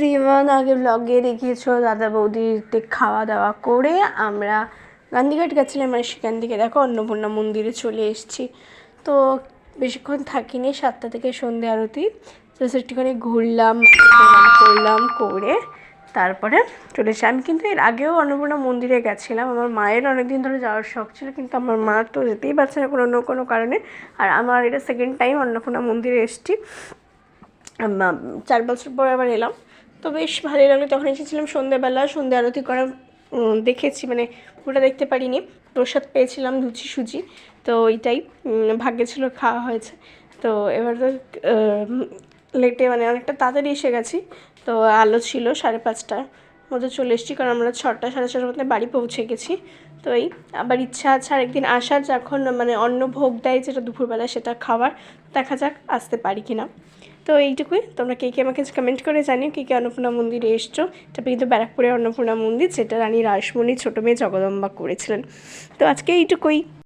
Everyone, আগে ব্লগে দেখিয়েছো দাদা বৌদিতে খাওয়া দাওয়া করে আমরা গান্ধীঘাট গেছিলাম, আর সেখান থেকে দেখো অন্নপূর্ণা মন্দিরে চলে এসেছি। তো বেশিক্ষণ থাকিনি, 7টা থেকে সন্ধ্যে আরতি। তো একটুখানি ঘুরলাম, প্রণাম করলাম, করে তারপরে চলে এসে আমি কিন্তু এর আগেও অন্নপূর্ণা মন্দিরে গেছিলাম। আমার মায়ের অনেকদিন ধরে যাওয়ার শখ ছিল, কিন্তু আমার মা তো যেতেই পারছে না কোনো কারণে। আর আমার এটা সেকেন্ড টাইম অন্নপূর্ণা মন্দিরে এসেছি। 4 বছর পর আবার এলাম, তো বেশ ভালোই লাগলো। তখন এসেছিলাম সন্ধ্যেবেলা, সন্ধ্যে আরতি করা দেখেছি, মানে পুরোটা দেখতে পারিনি। প্রসাদ পেয়েছিলাম লুচি সুজি, তো ওইটাই ভাগ্যে ছিল, খাওয়া হয়েছে। তো এবার তো লেটে মানে অনেকটা তাড়াতাড়ি এসে গেছি। তো আলো ছিল 5:30টার মধ্যে চলে এসেছি, কারণ আমরা 6টা 6:30টার মধ্যে বাড়ি পৌঁছে গেছি। তো এই আবার ইচ্ছা আছে আরেকদিন আসার, যখন মানে অন্ন ভোগ দেয় যেটা দুপুরবেলা, সেটা খাওয়ার। দেখা যাক আসতে পারি কিনা। তো এইটুকুই। তোমরা কে আমাকে কমেন্ট করে জানিও কে অন্নপূর্ণা মন্দিরে এসছো। এটা কিন্তু ব্যারাকপুরের অন্নপূর্ণা মন্দির, যেটা রানী রাসমণি ছোটো মেয়ে জগদম্বা করেছিলেন। তো আজকে এইটুকুই।